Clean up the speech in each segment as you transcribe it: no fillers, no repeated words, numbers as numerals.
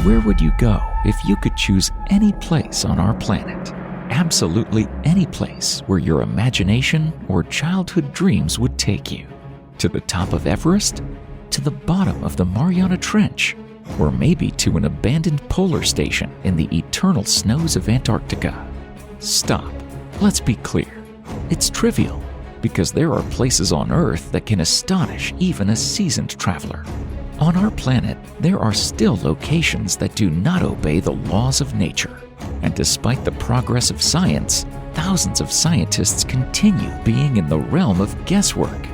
Where would you go if you could choose any place on our planet? Absolutely any place where your imagination or childhood dreams would take you. To the top of Everest? To the bottom of the Mariana Trench? Or maybe to an abandoned polar station in the eternal snows of Antarctica? Stop. Let's be clear. It's trivial, because there are places on Earth that can astonish even a seasoned traveler. On our planet, there are still locations that do not obey the laws of nature. And despite the progress of science, thousands of scientists continue being in the realm of guesswork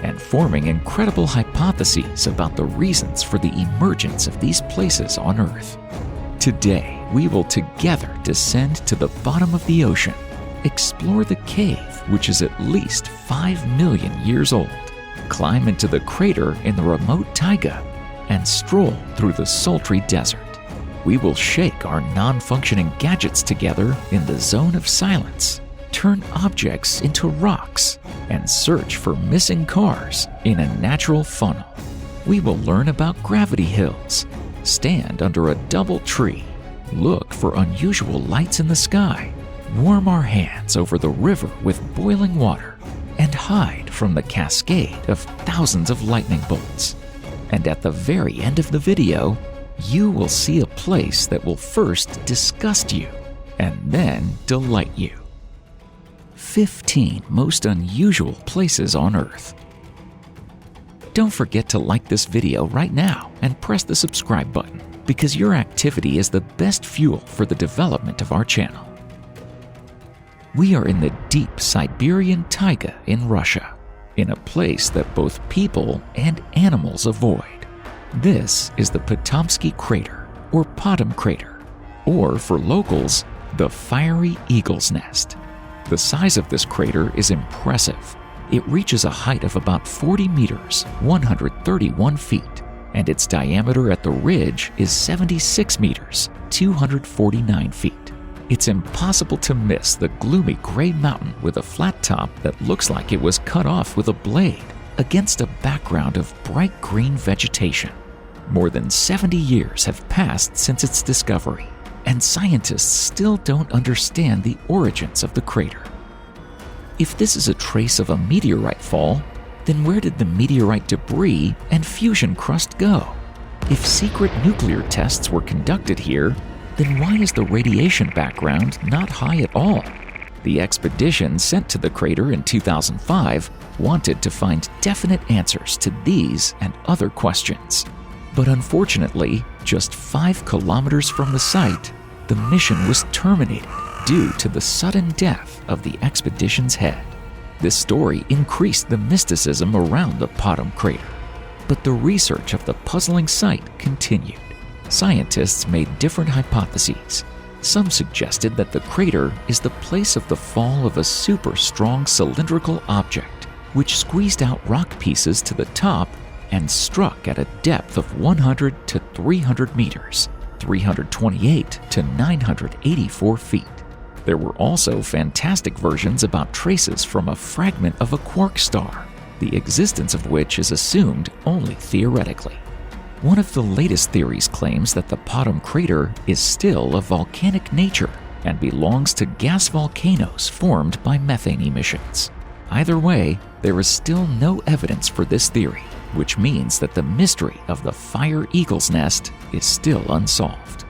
and forming incredible hypotheses about the reasons for the emergence of these places on Earth. Today, we will together descend to the bottom of the ocean, explore the cave, which is at least 5 million years old, climb into the crater in the remote taiga, and stroll through the sultry desert. We will shake our non-functioning gadgets together in the zone of silence, turn objects into rocks, and search for missing cars in a natural funnel. We will learn about gravity hills, stand under a double tree, look for unusual lights in the sky, warm our hands over the river with boiling water, and hide from the cascade of thousands of lightning bolts. And at the very end of the video, you will see a place that will first disgust you and then delight you. 15 most unusual places on Earth. Don't forget to like this video right now and press the subscribe button, because your activity is the best fuel for the development of our channel. We are in the deep Siberian taiga in Russia, in a place that both people and animals avoid. This is the Patomskiy crater, or Potom crater, or for locals, the Fiery Eagle's Nest. The size of this crater is impressive. It reaches a height of about 40 meters, 131 feet, and its diameter at the ridge is 76 meters, 249 feet. It's impossible to miss the gloomy gray mountain with a flat top that looks like it was cut off with a blade against a background of bright green vegetation. More than 70 years have passed since its discovery, and scientists still don't understand the origins of the crater. If this is a trace of a meteorite fall, then where did the meteorite debris and fusion crust go? If secret nuclear tests were conducted here, then why is the radiation background not high at all? The expedition sent to the crater in 2005 wanted to find definite answers to these and other questions. But unfortunately, just 5 kilometers from the site, the mission was terminated due to the sudden death of the expedition's head. This story increased the mysticism around the Potom crater. But the research of the puzzling site continued. Scientists made different hypotheses. Some suggested that the crater is the place of the fall of a super strong cylindrical object, which squeezed out rock pieces to the top and struck at a depth of 100 to 300 meters, 328 to 984 feet. There were also fantastic versions about traces from a fragment of a quark star, the existence of which is assumed only theoretically. One of the latest theories claims that the Potom crater is still of volcanic nature and belongs to gas volcanoes formed by methane emissions. Either way, there is still no evidence for this theory, which means that the mystery of the Fire Eagle's Nest is still unsolved.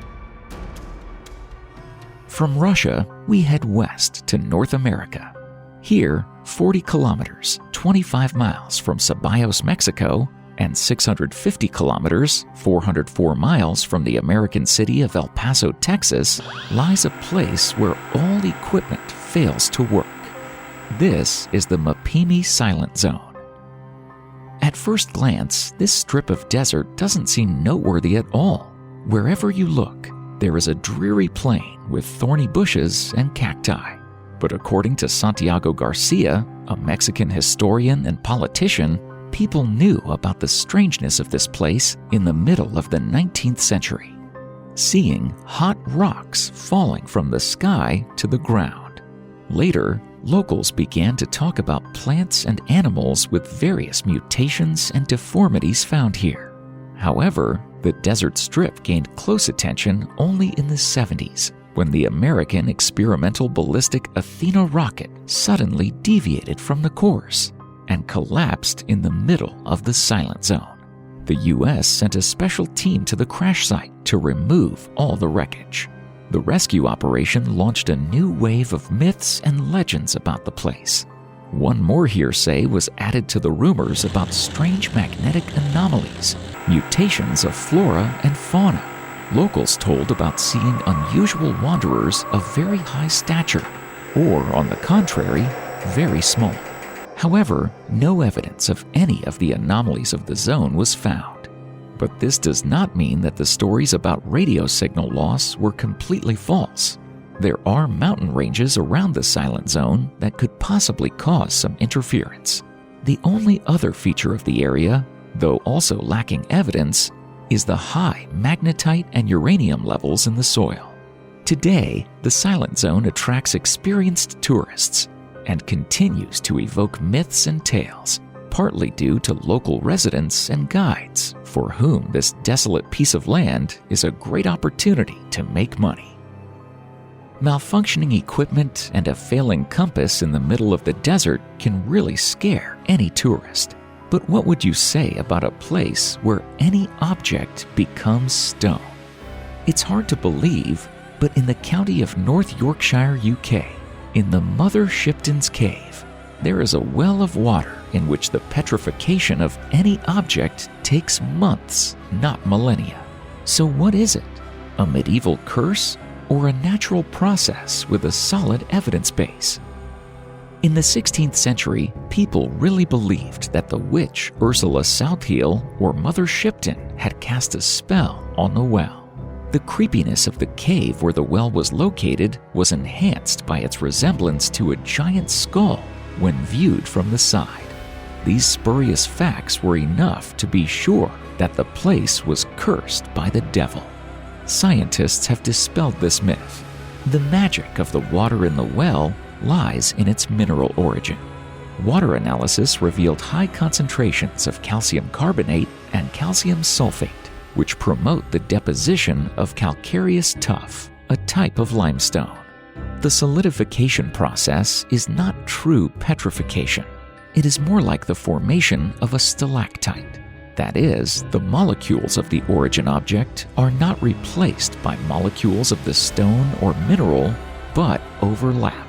From Russia, we head west to North America. Here, 40 kilometers, 25 miles from Ceballos, Mexico, and 650 kilometers, 404 miles from the American city of El Paso, Texas, lies a place where all equipment fails to work. This is the Mapimi Silent Zone. At first glance, this strip of desert doesn't seem noteworthy at all. Wherever you look, there is a dreary plain with thorny bushes and cacti. But according to Santiago Garcia, a Mexican historian and politician, people knew about the strangeness of this place in the middle of the 19th century, seeing hot rocks falling from the sky to the ground. Later, locals began to talk about plants and animals with various mutations and deformities found here. However, the desert strip gained close attention only in the 70s, when the American experimental ballistic Athena rocket suddenly deviated from the course and collapsed in the middle of the silent zone. The US sent a special team to the crash site to remove all the wreckage. The rescue operation launched a new wave of myths and legends about the place. One more hearsay was added to the rumors about strange magnetic anomalies, mutations of flora and fauna. Locals told about seeing unusual wanderers of very high stature, or on the contrary, very small. However, no evidence of any of the anomalies of the zone was found. But this does not mean that the stories about radio signal loss were completely false. There are mountain ranges around the silent zone that could possibly cause some interference. The only other feature of the area, though also lacking evidence, is the high magnetite and uranium levels in the soil. Today, the silent zone attracts experienced tourists and continues to evoke myths and tales, partly due to local residents and guides for whom this desolate piece of land is a great opportunity to make money. Malfunctioning equipment and a failing compass in the middle of the desert can really scare any tourist. But what would you say about a place where any object becomes stone? It's hard to believe, but in the county of North Yorkshire, UK, in the Mother Shipton's Cave, there is a well of water in which the petrification of any object takes months, not millennia. So what is it? A medieval curse or a natural process with a solid evidence base? In the 16th century, people really believed that the witch Ursula Southiel or Mother Shipton had cast a spell on the well. The creepiness of the cave where the well was located was enhanced by its resemblance to a giant skull when viewed from the side. These spurious facts were enough to be sure that the place was cursed by the devil. Scientists have dispelled this myth. The magic of the water in the well lies in its mineral origin. Water analysis revealed high concentrations of calcium carbonate and calcium sulfate, which promote the deposition of calcareous tuff, a type of limestone. The solidification process is not true petrification. It is more like the formation of a stalactite. That is, the molecules of the origin object are not replaced by molecules of the stone or mineral, but overlap.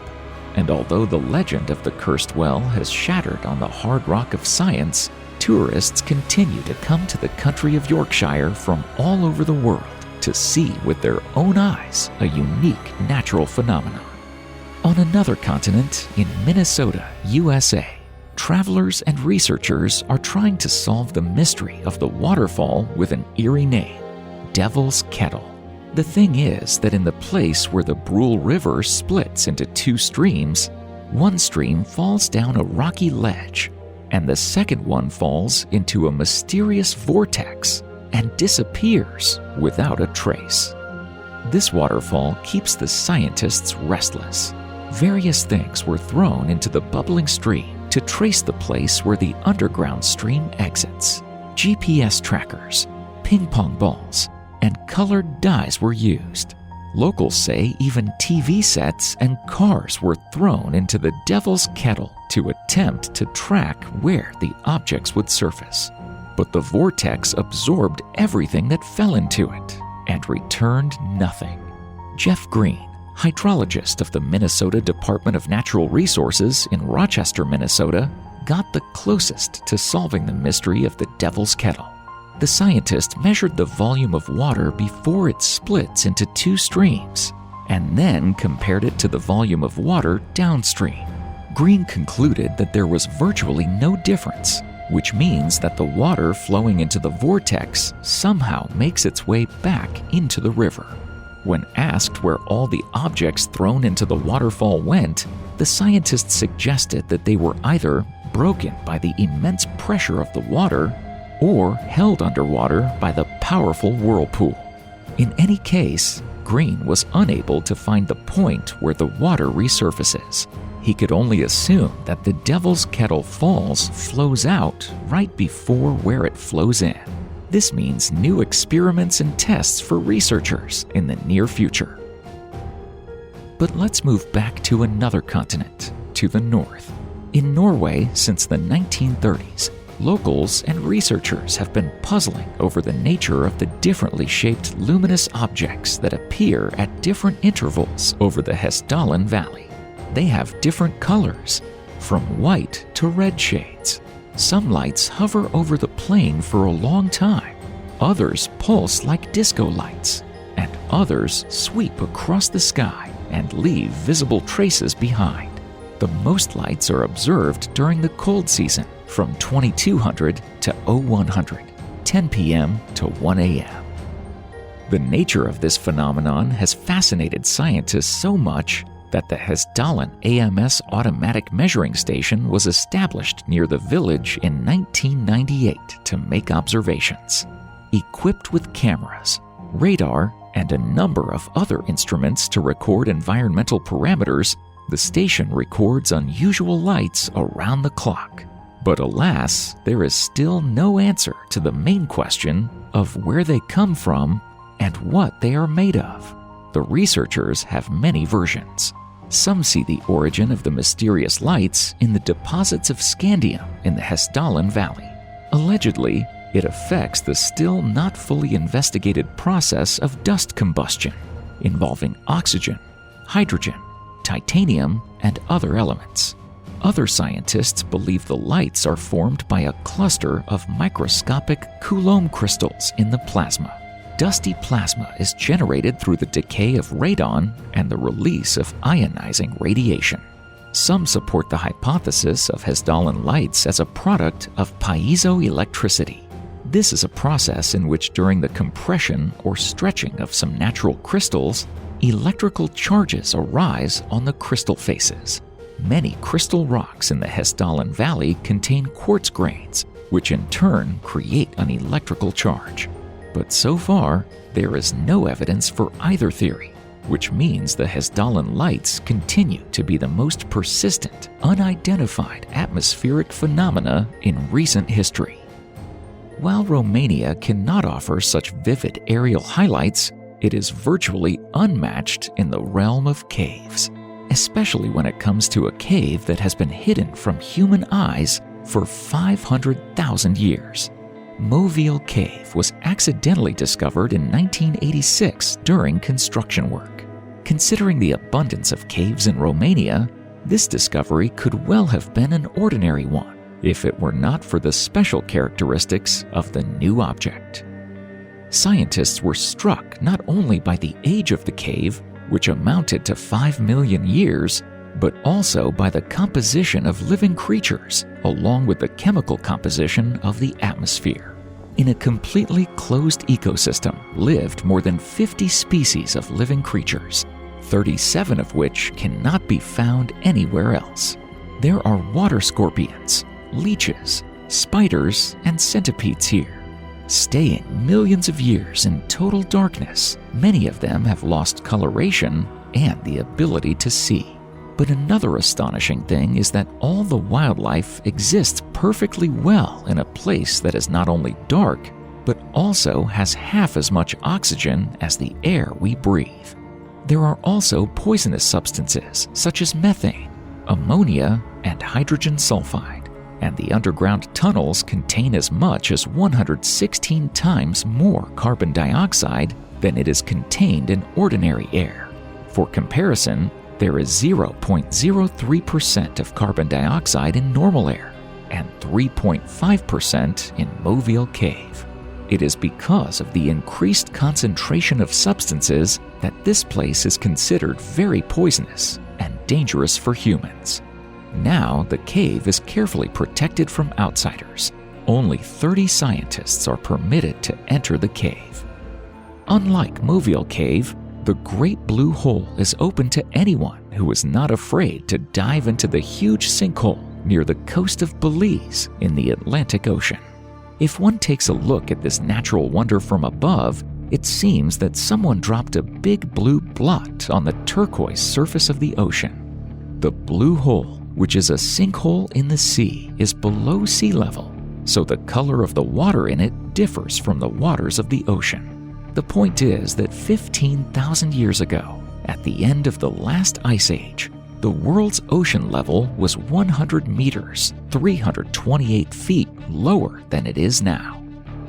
And although the legend of the cursed well has shattered on the hard rock of science, tourists continue to come to the country of Yorkshire from all over the world to see with their own eyes a unique natural phenomenon. On another continent, in Minnesota, USA, travelers and researchers are trying to solve the mystery of the waterfall with an eerie name, Devil's Kettle. The thing is that in the place where the Brule River splits into two streams, one stream falls down a rocky ledge, and the second one falls into a mysterious vortex and disappears without a trace. This waterfall keeps the scientists restless. Various things were thrown into the bubbling stream to trace the place where the underground stream exits. GPS trackers, ping pong balls, and colored dyes were used. Locals say even TV sets and cars were thrown into the Devil's Kettle to attempt to track where the objects would surface. But the vortex absorbed everything that fell into it and returned nothing. Jeff Green, hydrologist of the Minnesota Department of Natural Resources in Rochester, Minnesota, got the closest to solving the mystery of the Devil's Kettle. The scientist measured the volume of water before it splits into two streams, and then compared it to the volume of water downstream. Green concluded that there was virtually no difference, which means that the water flowing into the vortex somehow makes its way back into the river. When asked where all the objects thrown into the waterfall went, the scientist suggested that they were either broken by the immense pressure of the water or held underwater by the powerful whirlpool. In any case, Green was unable to find the point where the water resurfaces. He could only assume that the Devil's Kettle Falls flows out right before where it flows in. This means new experiments and tests for researchers in the near future. But let's move back to another continent, to the north. In Norway, since the 1930s, locals and researchers have been puzzling over the nature of the differently shaped luminous objects that appear at different intervals over the Hessdalen Valley. They have different colors, from white to red shades. Some lights hover over the plain for a long time, others pulse like disco lights, and others sweep across the sky and leave visible traces behind. The most lights are observed during the cold season, from 2200 to 0100, 10 p.m. to 1 a.m. The nature of this phenomenon has fascinated scientists so much that the Hessdalen AMS automatic measuring station was established near the village in 1998 to make observations. Equipped with cameras, radar, and a number of other instruments to record environmental parameters, the station records unusual lights around the clock. But alas, there is still no answer to the main question of where they come from and what they are made of. The researchers have many versions. Some see the origin of the mysterious lights in the deposits of scandium in the Hessdalen Valley. Allegedly, it affects the still not fully investigated process of dust combustion, involving oxygen, hydrogen, titanium, and other elements. Other scientists believe the lights are formed by a cluster of microscopic Coulomb crystals in the plasma. Dusty plasma is generated through the decay of radon and the release of ionizing radiation. Some support the hypothesis of Hessdalen lights as a product of piezoelectricity. This is a process in which during the compression or stretching of some natural crystals, electrical charges arise on the crystal faces. Many crystal rocks in the Hessdalen Valley contain quartz grains, which in turn create an electrical charge. But so far, there is no evidence for either theory, which means the Hessdalen lights continue to be the most persistent, unidentified atmospheric phenomena in recent history. While Romania cannot offer such vivid aerial highlights, it is virtually unmatched in the realm of caves, especially when it comes to a cave that has been hidden from human eyes for 500,000 years. Movile Cave was accidentally discovered in 1986 during construction work. Considering the abundance of caves in Romania, this discovery could well have been an ordinary one if it were not for the special characteristics of the new object. Scientists were struck not only by the age of the cave, which amounted to 5 million years, but also by the composition of living creatures, along with the chemical composition of the atmosphere. In a completely closed ecosystem lived more than 50 species of living creatures, 37 of which cannot be found anywhere else. There are water scorpions, leeches, spiders, and centipedes here. Staying millions of years in total darkness, many of them have lost coloration and the ability to see. But another astonishing thing is that all the wildlife exists perfectly well in a place that is not only dark, but also has half as much oxygen as the air we breathe. There are also poisonous substances such as methane, ammonia, and hydrogen sulfide, and the underground tunnels contain as much as 116 times more carbon dioxide than it is contained in ordinary air. For comparison, there is 0.03% of carbon dioxide in normal air and 3.5% in Movile Cave. It is because of the increased concentration of substances that this place is considered very poisonous and dangerous for humans. Now, the cave is carefully protected from outsiders. Only 30 scientists are permitted to enter the cave. Unlike Movile Cave, the Great Blue Hole is open to anyone who is not afraid to dive into the huge sinkhole near the coast of Belize in the Atlantic Ocean. If one takes a look at this natural wonder from above, it seems that someone dropped a big blue blot on the turquoise surface of the ocean. The Blue Hole, which is a sinkhole in the sea, is below sea level, so the color of the water in it differs from the waters of the ocean. The point is that 15,000 years ago, at the end of the last ice age, the world's ocean level was 100 meters, 328 feet lower than it is now.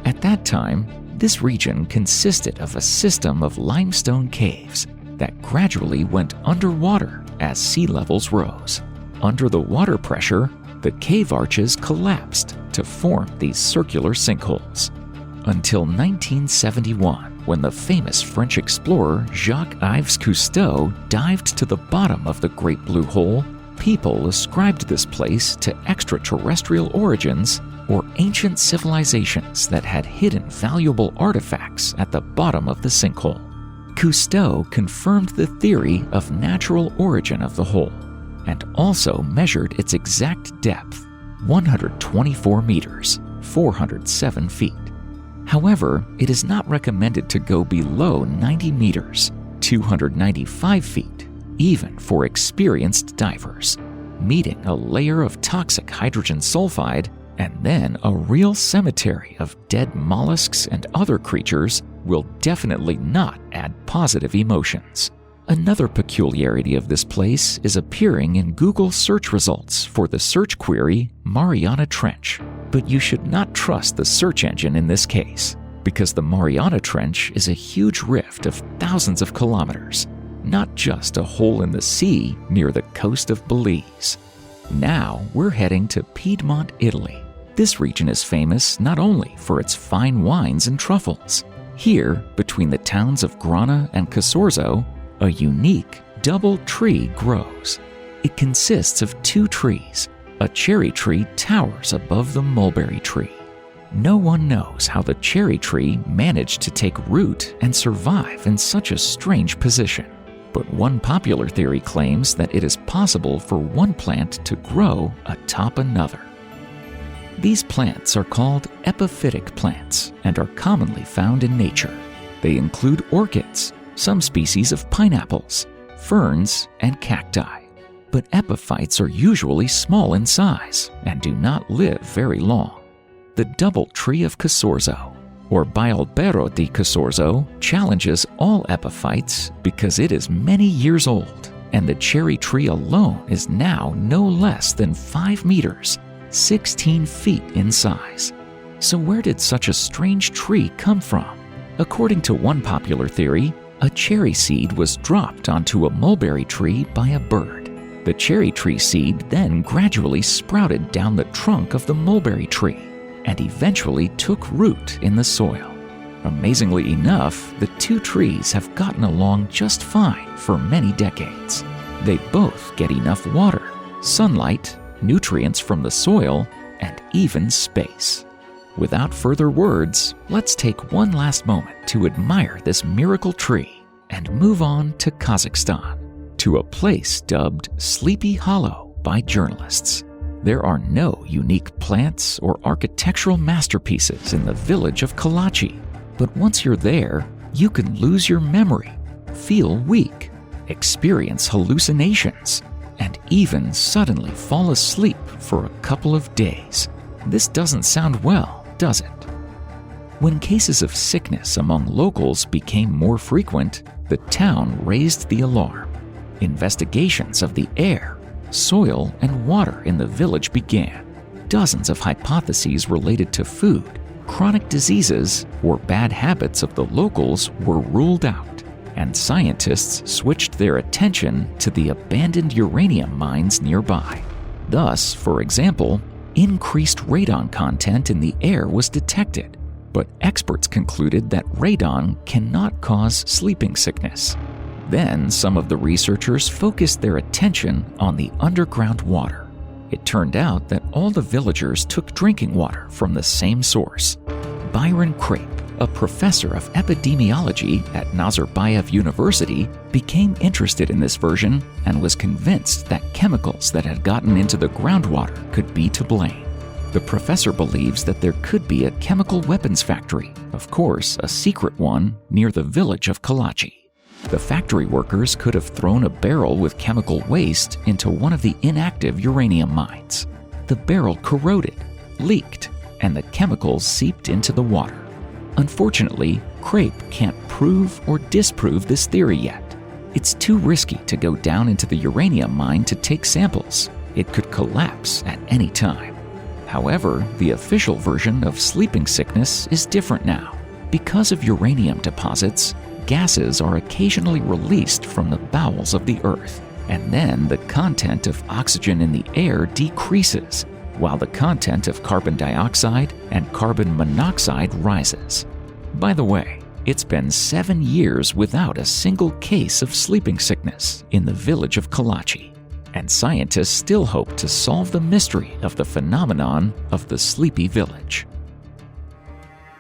At that time, this region consisted of a system of limestone caves that gradually went underwater as sea levels rose. Under the water pressure, the cave arches collapsed to form these circular sinkholes. Until 1971, when the famous French explorer Jacques-Yves Cousteau dived to the bottom of the Great Blue Hole, people ascribed this place to extraterrestrial origins or ancient civilizations that had hidden valuable artifacts at the bottom of the sinkhole. Cousteau confirmed the theory of natural origin of the hole and also measured its exact depth, 124 meters, 407 feet. However, it is not recommended to go below 90 meters, 295 feet, even for experienced divers. Meeting a layer of toxic hydrogen sulfide and then a real cemetery of dead mollusks and other creatures will definitely not add positive emotions. Another peculiarity of this place is appearing in Google search results for the search query Mariana Trench. But you should not trust the search engine in this case, because the Mariana Trench is a huge rift of thousands of kilometers, not just a hole in the sea near the coast of Belize. Now we're heading to Piedmont, Italy. This region is famous not only for its fine wines and truffles. Here, between the towns of Grana and Casorzo, a unique double tree grows. It consists of two trees. A cherry tree towers above the mulberry tree. No one knows how the cherry tree managed to take root and survive in such a strange position. But one popular theory claims that it is possible for one plant to grow atop another. These plants are called epiphytic plants and are commonly found in nature. They include orchids, some species of pineapples, ferns, and cacti. But epiphytes are usually small in size and do not live very long. The double tree of Casorzo, or Bialbero di Casorzo, challenges all epiphytes because it is many years old, and the cherry tree alone is now no less than 5 meters, 16 feet in size. So where did such a strange tree come from? According to one popular theory, a cherry seed was dropped onto a mulberry tree by a bird. The cherry tree seed then gradually sprouted down the trunk of the mulberry tree and eventually took root in the soil. Amazingly enough, the two trees have gotten along just fine for many decades. They both get enough water, sunlight, nutrients from the soil, and even space. Without further words, let's take one last moment to admire this miracle tree and move on to Kazakhstan, to a place dubbed Sleepy Hollow by journalists. There are no unique plants or architectural masterpieces in the village of Kalachi, but once you're there, you can lose your memory, feel weak, experience hallucinations, and even suddenly fall asleep for a couple of days. This doesn't sound well, does it? When cases of sickness among locals became more frequent, the town raised the alarm. Investigations of the air, soil, and water in the village began. Dozens of hypotheses related to food, chronic diseases, or bad habits of the locals were ruled out, and scientists switched their attention to the abandoned uranium mines nearby. Thus, for example, increased radon content in the air was detected, but experts concluded that radon cannot cause sleeping sickness. Then some of the researchers focused their attention on the underground water. It turned out that all the villagers took drinking water from the same source. Byron Crape, a professor of epidemiology at Nazarbayev University, became interested in this version and was convinced that chemicals that had gotten into the groundwater could be to blame. The professor believes that there could be a chemical weapons factory, of course a secret one, near the village of Kalachi. The factory workers could have thrown a barrel with chemical waste into one of the inactive uranium mines. The barrel corroded, leaked, and the chemicals seeped into the water. Unfortunately, CRAPE can't prove or disprove this theory yet. It's too risky to go down into the uranium mine to take samples. It could collapse at any time. However, the official version of sleeping sickness is different now. Because of uranium deposits, gases are occasionally released from the bowels of the Earth, and then the content of oxygen in the air decreases, while the content of carbon dioxide and carbon monoxide rises. By the way, it's been 7 years without a single case of sleeping sickness in the village of Kalachi, and scientists still hope to solve the mystery of the phenomenon of the sleepy village.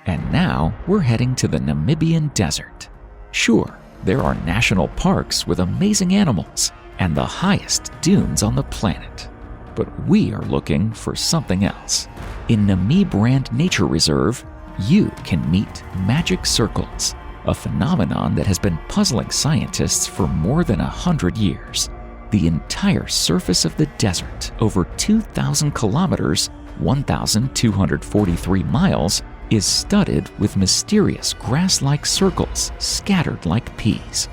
And now we're heading to the Namibian desert. Sure, there are national parks with amazing animals and the highest dunes on the planet. But we are looking for something else. In Namibrand Nature Reserve, you can meet magic circles, a phenomenon that has been puzzling scientists for more than 100 years. The entire surface of the desert, over 2,000 kilometers, 1,243 miles, is studded with mysterious grass-like circles scattered like peas.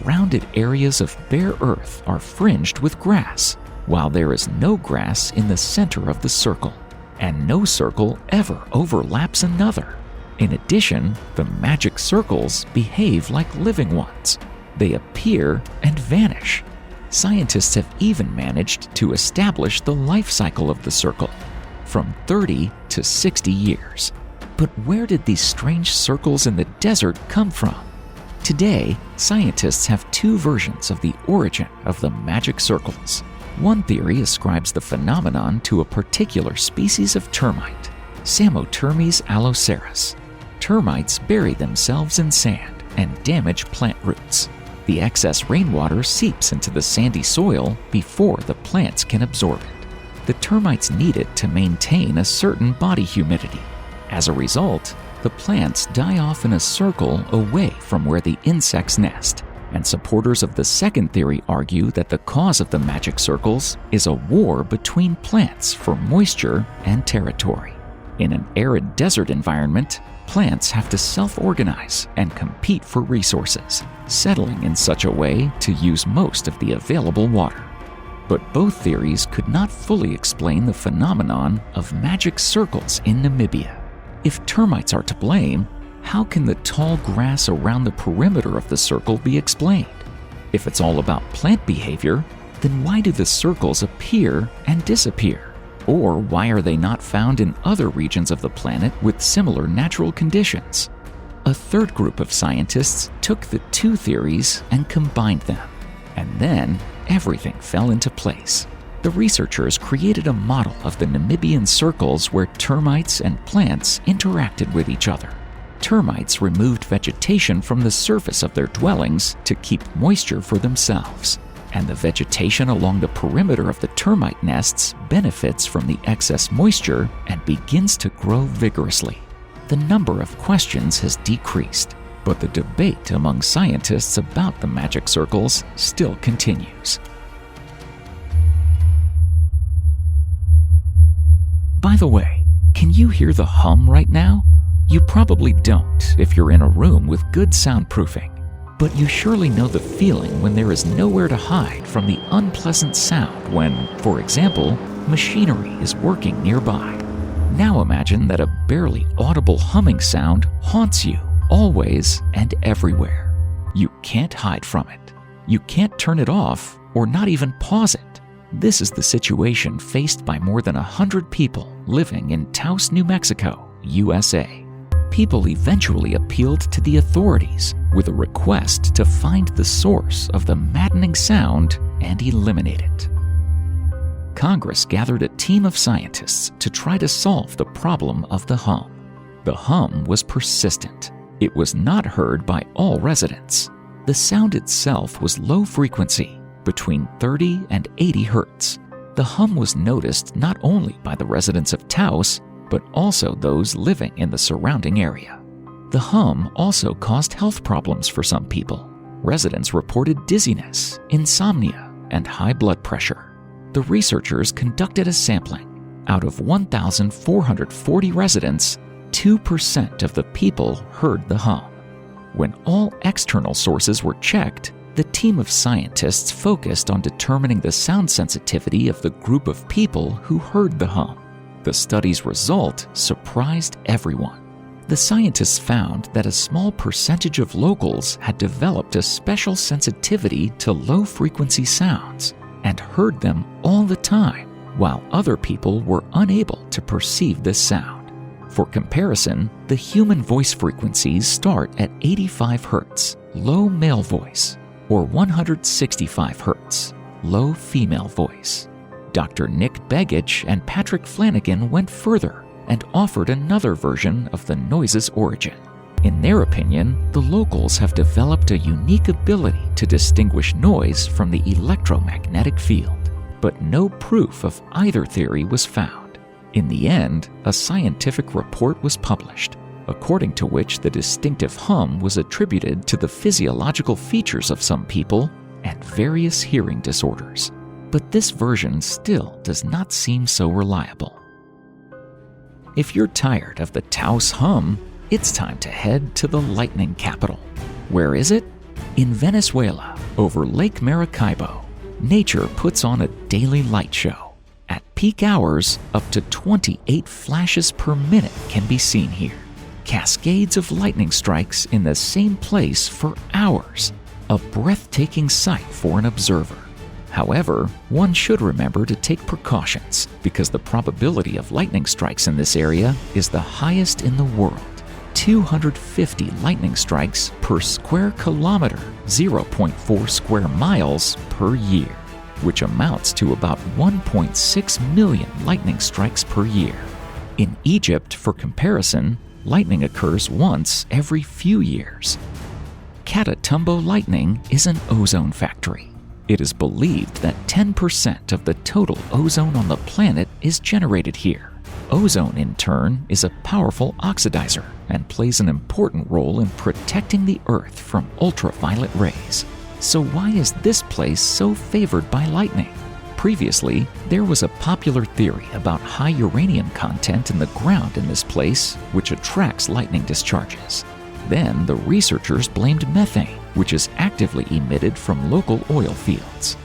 Rounded areas of bare earth are fringed with grass, while there is no grass in the center of the circle, and no circle ever overlaps another. In addition, the magic circles behave like living ones. They appear and vanish. Scientists have even managed to establish the life cycle of the circle, from 30 to 60 years. But where did these strange circles in the desert come from? Today, scientists have two versions of the origin of the magic circles. One theory ascribes the phenomenon to a particular species of termite, Samotermes alloceras. Termites bury themselves in sand and damage plant roots. The excess rainwater seeps into the sandy soil before the plants can absorb it. The termites need it to maintain a certain body humidity. As a result, the plants die off in a circle away from where the insects nest, and supporters of the second theory argue that the cause of the magic circles is a war between plants for moisture and territory. In an arid desert environment, plants have to self-organize and compete for resources, settling in such a way to use most of the available water. But both theories could not fully explain the phenomenon of magic circles in Namibia. If termites are to blame, how can the tall grass around the perimeter of the circle be explained? If it's all about plant behavior, then why do the circles appear and disappear? Or why are they not found in other regions of the planet with similar natural conditions? A third group of scientists took the two theories and combined them, and then everything fell into place. The researchers created a model of the Namibian circles where termites and plants interacted with each other. Termites removed vegetation from the surface of their dwellings to keep moisture for themselves, and the vegetation along the perimeter of the termite nests benefits from the excess moisture and begins to grow vigorously. The number of questions has decreased, but the debate among scientists about the magic circles still continues. By the way, can you hear the hum right now? You probably don't if you're in a room with good soundproofing, but you surely know the feeling when there is nowhere to hide from the unpleasant sound when, for example, machinery is working nearby. Now imagine that a barely audible humming sound haunts you always and everywhere. You can't hide from it. You can't turn it off or not even pause it. This is the situation faced by more than 100 people living in Taos, New Mexico, USA. People eventually appealed to the authorities with a request to find the source of the maddening sound and eliminate it. Congress gathered a team of scientists to try to solve the problem of the hum. The hum was persistent. It was not heard by all residents. The sound itself was low frequency, between 30 and 80 hertz. The hum was noticed not only by the residents of Taos, but also those living in the surrounding area. The hum also caused health problems for some people. Residents reported dizziness, insomnia, and high blood pressure. The researchers conducted a sampling. Out of 1,440 residents, 2% of the people heard the hum. When all external sources were checked, the team of scientists focused on determining the sound sensitivity of the group of people who heard the hum. The study's result surprised everyone. The scientists found that a small percentage of locals had developed a special sensitivity to low-frequency sounds and heard them all the time, while other people were unable to perceive this sound. For comparison, the human voice frequencies start at 85 Hz, low male voice, or 165 Hz, low female voice. Dr. Nick Begich and Patrick Flanagan went further and offered another version of the noise's origin. In their opinion, the locals have developed a unique ability to distinguish noise from the electromagnetic field, but no proof of either theory was found. In the end, a scientific report was published, according to which the distinctive hum was attributed to the physiological features of some people and various hearing disorders. But this version still does not seem so reliable. If you're tired of the Taos hum, it's time to head to the lightning capital. Where is it? In Venezuela, over Lake Maracaibo. Nature puts on a daily light show. At peak hours, up to 28 flashes per minute can be seen here. Cascades of lightning strikes in the same place for hours. A breathtaking sight for an observer. However, one should remember to take precautions because the probability of lightning strikes in this area is the highest in the world. 250 lightning strikes per square kilometer, 0.4 square miles per year, which amounts to about 1.6 million lightning strikes per year. In Egypt, for comparison, lightning occurs once every few years. Catatumbo lightning is an ozone factory. It is believed that 10% of the total ozone on the planet is generated here. Ozone, in turn, is a powerful oxidizer and plays an important role in protecting the Earth from ultraviolet rays. So why is this place so favored by lightning? Previously, there was a popular theory about high uranium content in the ground in this place, which attracts lightning discharges. Then the researchers blamed methane, which is actively emitted from local oil fields.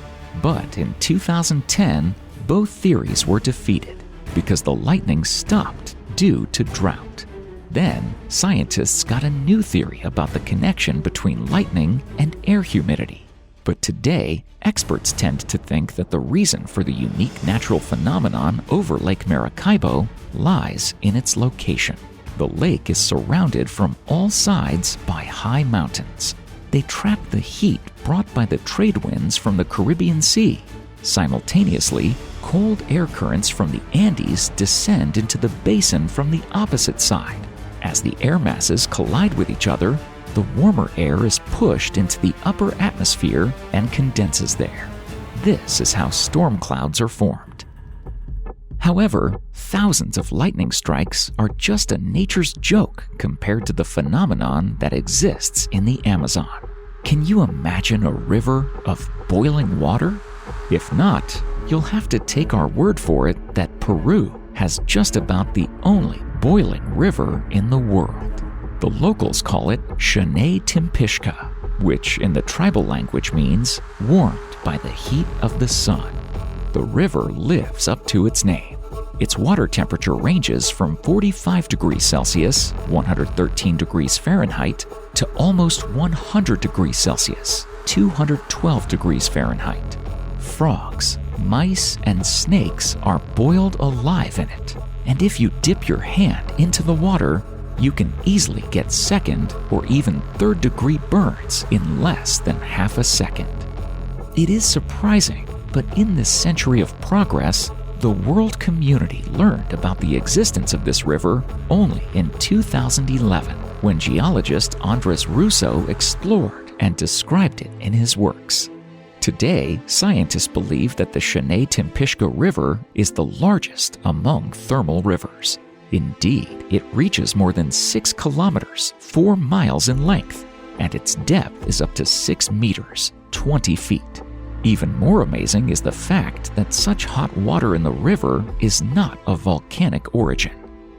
But in 2010, both theories were defeated because the lightning stopped due to drought. Then, scientists got a new theory about the connection between lightning and air humidity. But today, experts tend to think that the reason for the unique natural phenomenon over Lake Maracaibo lies in its location. The lake is surrounded from all sides by high mountains. They trap the heat brought by the trade winds from the Caribbean Sea. Simultaneously, cold air currents from the Andes descend into the basin from the opposite side. As the air masses collide with each other, the warmer air is pushed into the upper atmosphere and condenses there. This is how storm clouds are formed. However, thousands of lightning strikes are just a nature's joke compared to the phenomenon that exists in the Amazon. Can you imagine a river of boiling water? If not, you'll have to take our word for it that Peru has just about the only boiling river in the world. The locals call it Shane Timpishka, which in the tribal language means warmed by the heat of the sun. The river lives up to its name. Its water temperature ranges from 45 degrees Celsius, 113 degrees Fahrenheit, to almost 100 degrees Celsius, 212 degrees Fahrenheit. Frogs, mice, and snakes are boiled alive in it. And if you dip your hand into the water, you can easily get second or even third-degree burns in less than half a second. It is surprising, but in this century of progress, the world community learned about the existence of this river only in 2011, when geologist Andres Russo explored and described it in his works. Today, scientists believe that the Shane Timpishka River is the largest among thermal rivers. Indeed, it reaches more than 6 kilometers, 4 miles in length, and its depth is up to 6 meters, 20 feet. Even more amazing is the fact that such hot water in the river is not of volcanic origin.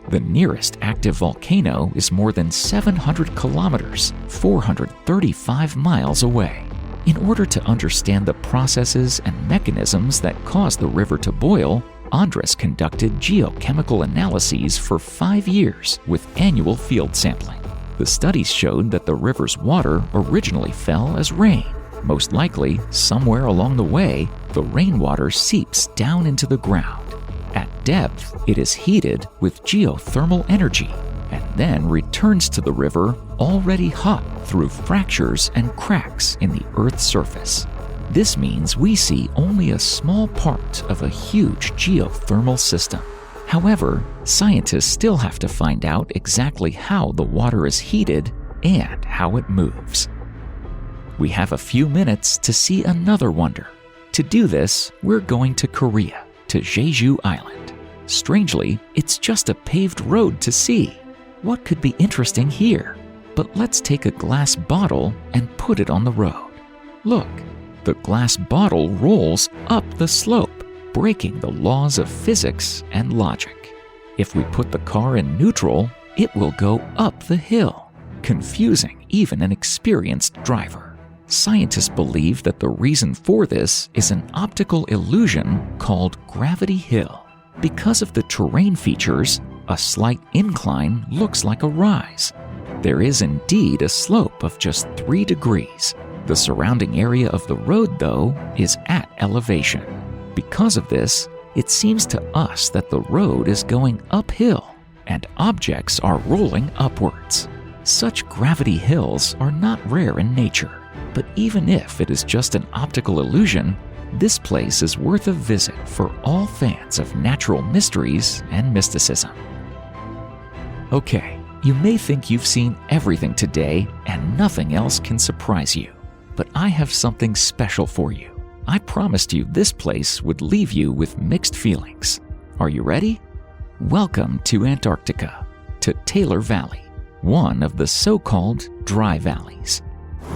The nearest active volcano is more than 700 kilometers, 435 miles away. In order to understand the processes and mechanisms that cause the river to boil, Andres conducted geochemical analyses for 5 years with annual field sampling. The studies showed that the river's water originally fell as rain. Most likely, somewhere along the way, the rainwater seeps down into the ground. At depth, it is heated with geothermal energy and then returns to the river already hot through fractures and cracks in the Earth's surface. This means we see only a small part of a huge geothermal system. However, scientists still have to find out exactly how the water is heated and how it moves. We have a few minutes to see another wonder. To do this, we're going to Korea, to Jeju Island. Strangely, it's just a paved road to see. What could be interesting here? But let's take a glass bottle and put it on the road. Look, the glass bottle rolls up the slope, breaking the laws of physics and logic. If we put the car in neutral, it will go up the hill, confusing even an experienced driver. Scientists believe that the reason for this is an optical illusion called gravity hill. Because of the terrain features, a slight incline looks like a rise. There is indeed a slope of just 3 degrees. The surrounding area of the road, though, is at elevation. Because of this, it seems to us that the road is going uphill and objects are rolling upwards. Such gravity hills are not rare in nature. But even if it is just an optical illusion, this place is worth a visit for all fans of natural mysteries and mysticism. Okay, you may think you've seen everything today and nothing else can surprise you. But I have something special for you. I promised you this place would leave you with mixed feelings. Are you ready? Welcome to Antarctica, to Taylor Valley, one of the so-called dry valleys.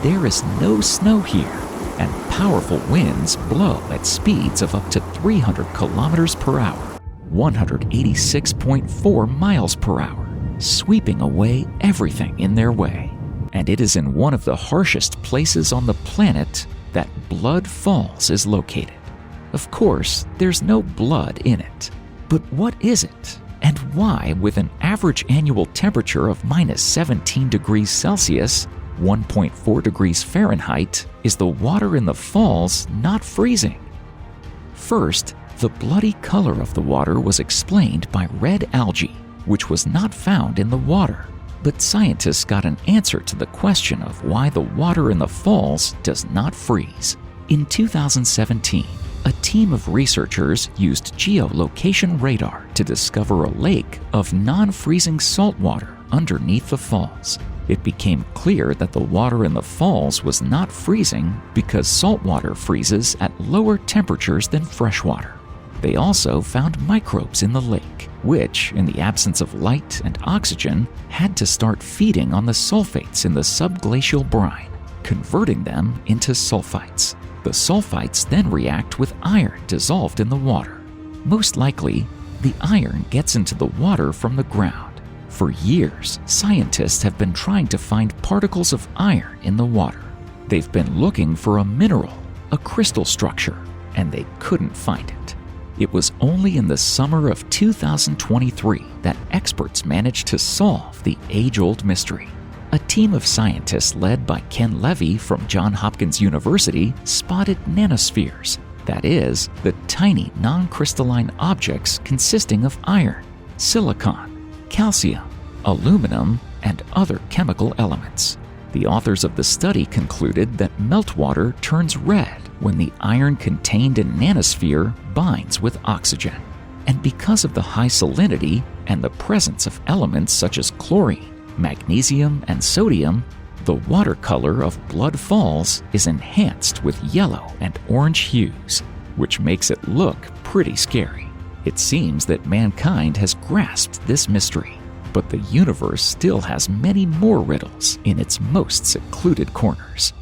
There is no snow here, and powerful winds blow at speeds of up to 300 kilometers per hour, 186.4 miles per hour, sweeping away everything in their way. And it is in one of the harshest places on the planet that Blood Falls is located. Of course, there's no blood in it. But what is it? And why, with an average annual temperature of minus 17 degrees Celsius, 1.4 degrees Fahrenheit, is the water in the falls not freezing? First, the bloody color of the water was explained by red algae, which was not found in the water. But scientists got an answer to the question of why the water in the falls does not freeze. In 2017, a team of researchers used geolocation radar to discover a lake of non-freezing salt water underneath the falls. It became clear that the water in the falls was not freezing because salt water freezes at lower temperatures than fresh water. They also found microbes in the lake, which, in the absence of light and oxygen, had to start feeding on the sulfates in the subglacial brine, converting them into sulfites. The sulfites then react with iron dissolved in the water. Most likely, the iron gets into the water from the ground. For years, scientists have been trying to find particles of iron in the water. They've been looking for a mineral, a crystal structure, and they couldn't find it. It was only in the summer of 2023 that experts managed to solve the age-old mystery. A team of scientists led by Ken Levy from Johns Hopkins University spotted nanospheres, that is, the tiny non-crystalline objects consisting of iron, silicon, calcium, aluminum, and other chemical elements. The authors of the study concluded that meltwater turns red when the iron contained in nanosphere binds with oxygen. And because of the high salinity and the presence of elements such as chlorine, magnesium, and sodium, the water color of Blood Falls is enhanced with yellow and orange hues, which makes it look pretty scary. It seems that mankind has grasped this mystery, but the universe still has many more riddles in its most secluded corners.